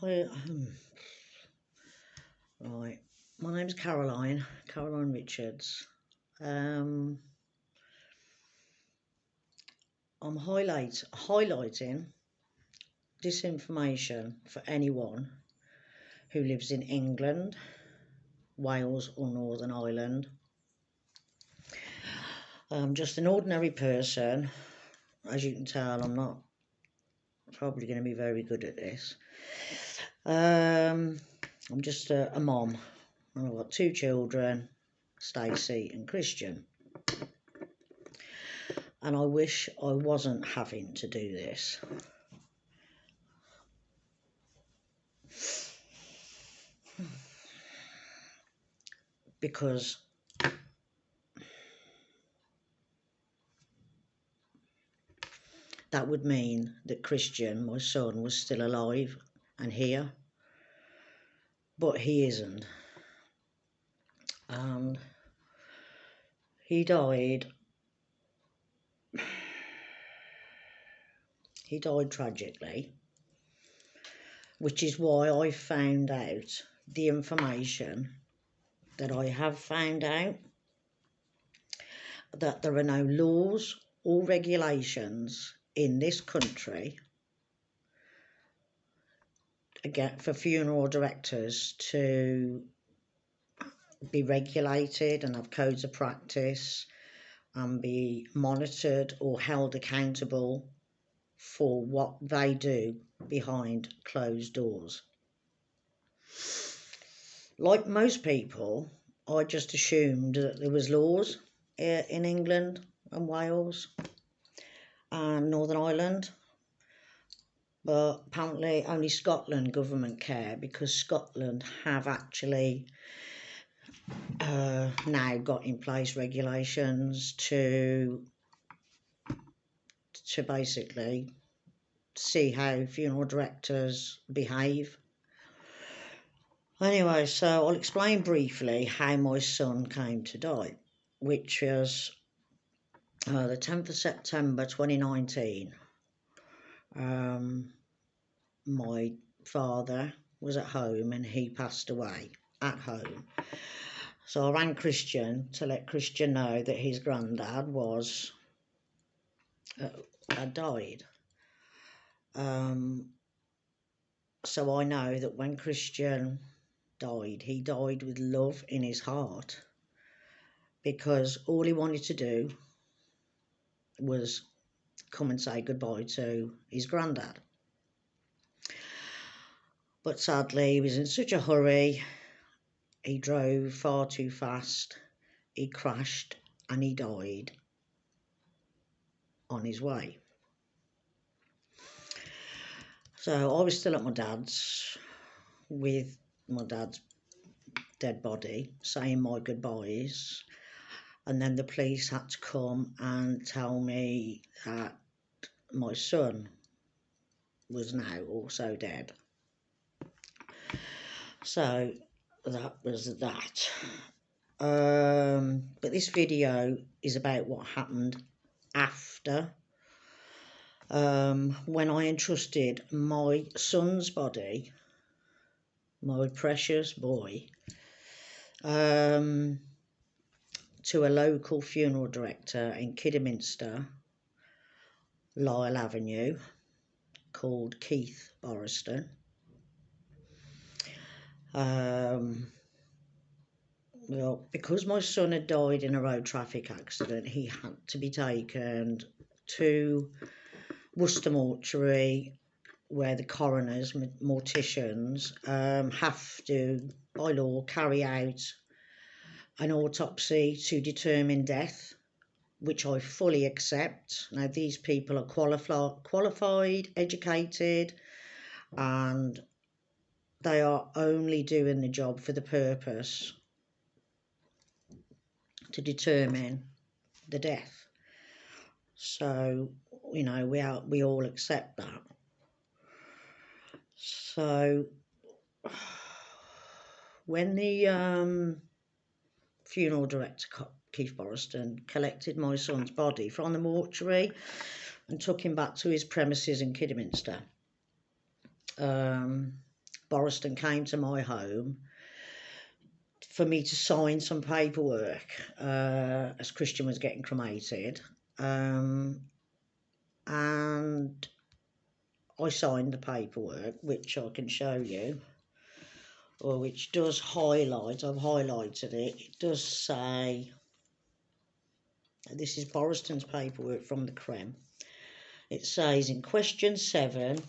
Hi, right. My name's Caroline Richards. I'm highlighting this information for anyone who lives in England, Wales or Northern Ireland. I'm just an ordinary person. As you can tell, I'm not probably going to be very good at this. I'm just a mom. I've got 2 children, Stacey and Kristian. And I wish I wasn't having to do this. Because that would mean that Kristian, my son, was still alive and here. But he isn't. And he died. He died tragically, which is why I found out the information that I have found out, that there are no laws or regulations in this country again for funeral directors to be regulated and have codes of practice and be monitored or held accountable for what they do behind closed doors. Like most people, I just assumed that there was laws in England and Wales and Northern Ireland, but apparently only Scotland government care, because Scotland have actually now got in place regulations to basically see how funeral directors behave. Anyway, so I'll explain briefly how my son came to die, which was the 10th of September 2019. My father was at home and he passed away at home. So I rang Kristian to let Kristian know that his granddad had died. So I know that when Kristian died, he died with love in his heart, because all he wanted to do was come and say goodbye to his granddad. But sadly, he was in such a hurry, he drove far too fast, he crashed and he died on his way. So I was still at my dad's with my dad's dead body, saying my goodbyes, and then the police had to come and tell me that my son was now also dead. So that was that. But this video is about what happened after, when I entrusted my son's body, my precious boy, to a local funeral director in Kidderminster, Lyle Avenue, called Keith Boriston. Well, because my son had died in a road traffic accident, he had to be taken to Worcester Mortuary, where the coroners, morticians, have to, by law, carry out an autopsy to determine death, which I fully accept. Now, these people are qualified, educated, and they are only doing the job for the purpose to determine the death. So, you know, we all accept that. So when the funeral director, Keith Boriston, collected my son's body from the mortuary and took him back to his premises in Kidderminster, Boriston came to my home for me to sign some paperwork as Kristian was getting cremated. And I signed the paperwork, which I can show you, or which does highlight, I've highlighted it, it does say, this is Boriston's paperwork from the crem. It says in question 7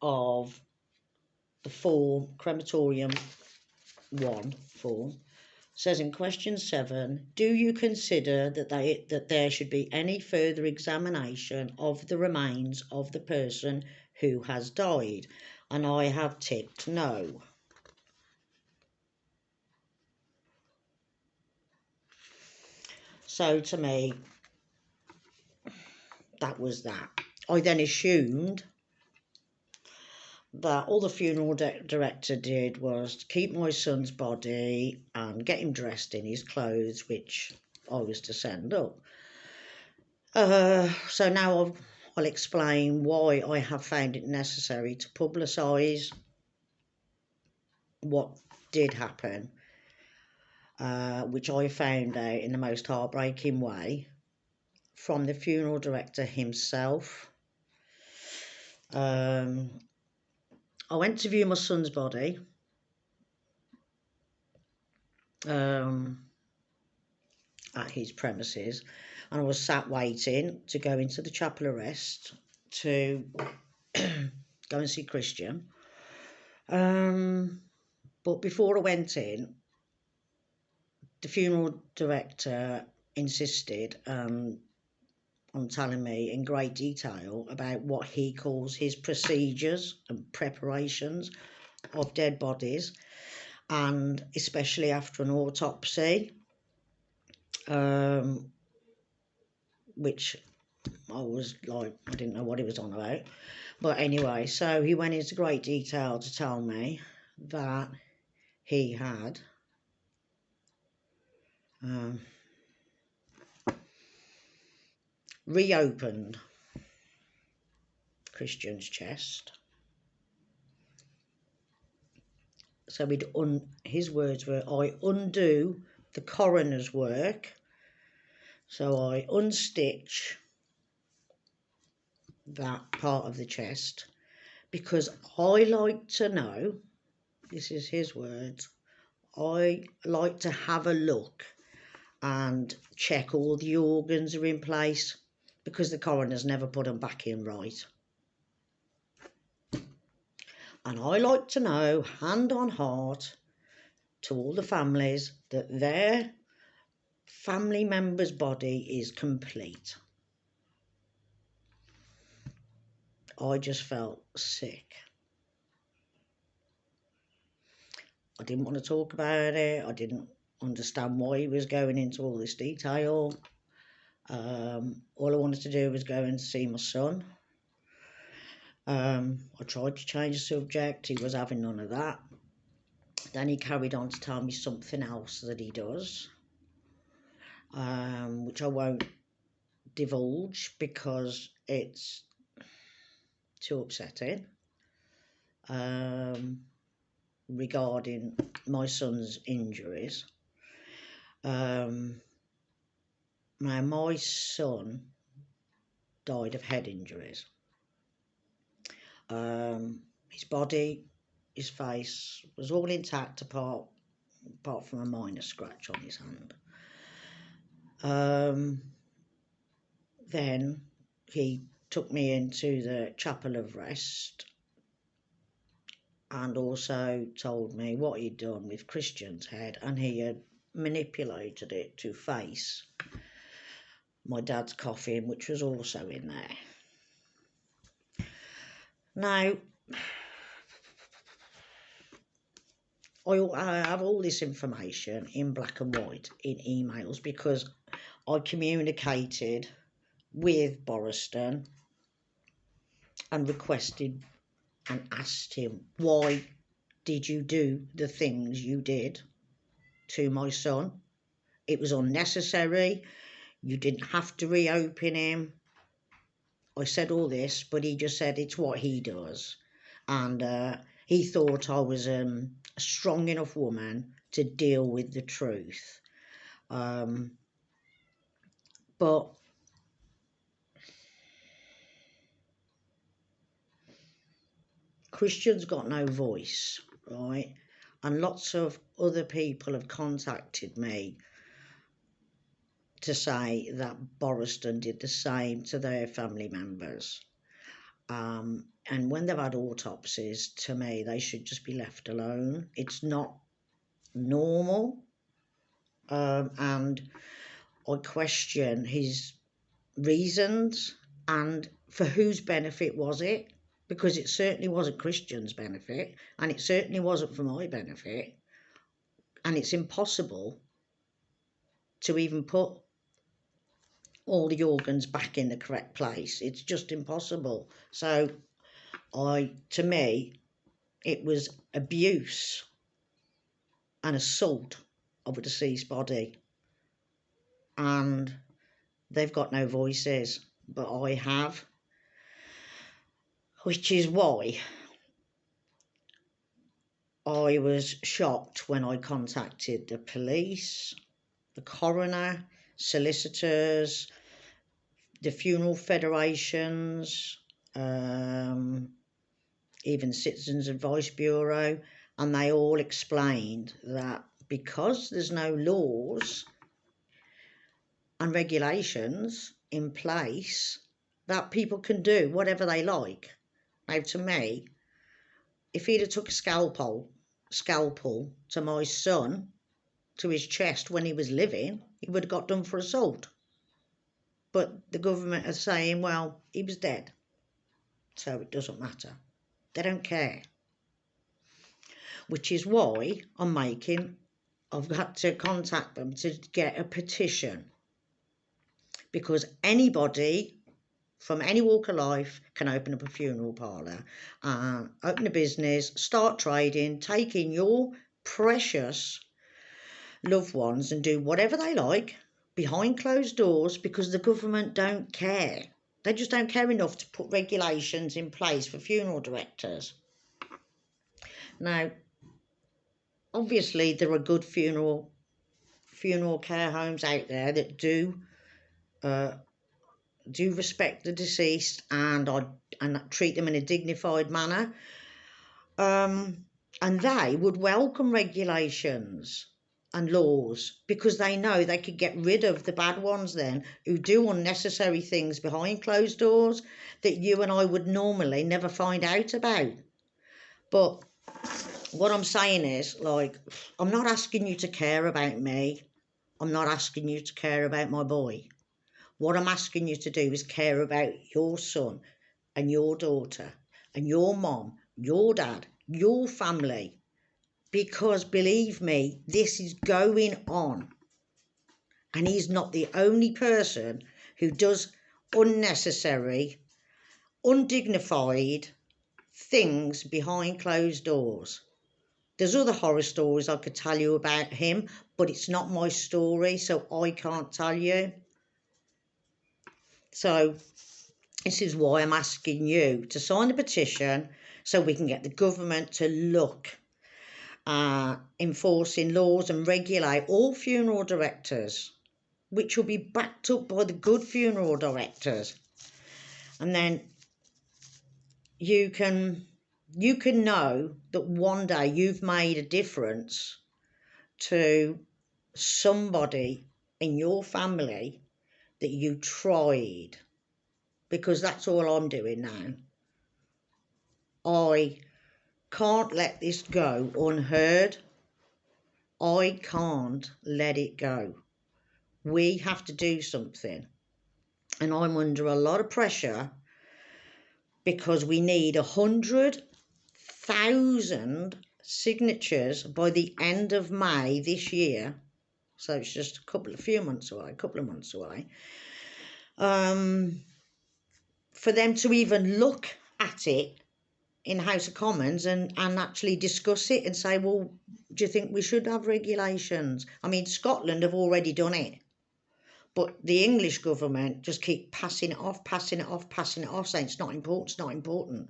of the form, crematorium 1 form, says in question 7, do you consider that there should be any further examination of the remains of the person who has died? And I have ticked no. So to me, that was that. I then assumed that all the funeral director did was to keep my son's body and get him dressed in his clothes, which I was to send up. So now I'll explain why I have found it necessary to publicise what did happen, which I found out in the most heartbreaking way from the funeral director himself. I went to view my son's body at his premises, and I was sat waiting to go into the chapel of rest to go and see Kristian. But before I went in, the funeral director insisted on telling me in great detail about what he calls his procedures and preparations of dead bodies, and especially after an autopsy, which I was like, I didn't know what he was on about. But anyway, so he went into great detail to tell me that he had reopened Kristian's chest. So his words were, I undo the coroner's work. So I unstitch that part of the chest because I like to know, this is his words, I like to have a look and check all the organs are in place because the coroner's never put them back in right. And I like to know, hand on heart, to all the families, that their family member's body is complete. I just felt sick. I didn't want to talk about it. I didn't understand why he was going into all this detail. All I wanted to do was go and see my son. I tried to change the subject. He was having none of that. Then he carried on to tell me something else that he does, which I won't divulge because it's too upsetting, regarding my son's injuries. Now, my son died of head injuries. His body, his face was all intact apart from a minor scratch on his hand. Then he took me into the chapel of rest and also told me what he'd done with Kristian's head, and he had manipulated it to face my dad's coffin, which was also in there. Now, I have all this information in black and white in emails because I communicated with Boriston and requested and asked him, why did you do the things you did to my son? It was unnecessary. You didn't have to reopen him. I said all this, but he just said it's what he does. And he thought I was a strong enough woman to deal with the truth. But Kristian's got no voice, right? And lots of other people have contacted me to say that Boriston did the same to their family members. And when they've had autopsies, to me, they should just be left alone. It's not normal. And I question his reasons, and for whose benefit was it? Because it certainly wasn't Kristian's benefit, and it certainly wasn't for my benefit. And it's impossible to even put all the organs back in the correct place. It's just impossible. So to me, it was abuse and assault of a deceased body. And they've got no voices, but I have. Which is why I was shocked when I contacted the police, the coroner, solicitors, the funeral federations, even Citizens Advice Bureau, and they all explained that because there's no laws and regulations in place, that people can do whatever they like. Now, to me, if he'd have took a scalpel to my son, to his chest when he was living, he would have got done for assault. But the government are saying, well, he was dead, so it doesn't matter. They don't care. Which is why I've got to contact them to get a petition. Because anybody from any walk of life can open up a funeral parlour, open a business, start trading, take in your precious loved ones and do whatever they like behind closed doors, because the government don't care. They just don't care enough to put regulations in place for funeral directors. Now, obviously, there are good funeral care homes out there that do respect the deceased and treat them in a dignified manner. And they would welcome regulations and laws, because they know they could get rid of the bad ones then, who do unnecessary things behind closed doors that you and I would normally never find out about. But what I'm saying is, like, I'm not asking you to care about me. I'm not asking you to care about my boy. What I'm asking you to do is care about your son and your daughter and your mom, your dad, your family. Because believe me, this is going on. And he's not the only person who does unnecessary, undignified things behind closed doors. There's other horror stories I could tell you about him, but it's not my story, so I can't tell you. So this is why I'm asking you to sign the petition so we can get the government to look at enforcing laws and regulate all funeral directors, which will be backed up by the good funeral directors. And then you can know that one day you've made a difference to somebody in your family, that you tried, because that's all I'm doing now. I can't let this go unheard. I can't let it go. We have to do something. And I'm under a lot of pressure, because we need 100,000 signatures by the end of May this year. So it's just a couple of months away. For them to even look at it in House of Commons and actually discuss it and say, well, do you think we should have regulations? I mean, Scotland have already done it. But the English government just keep passing it off, saying it's not important,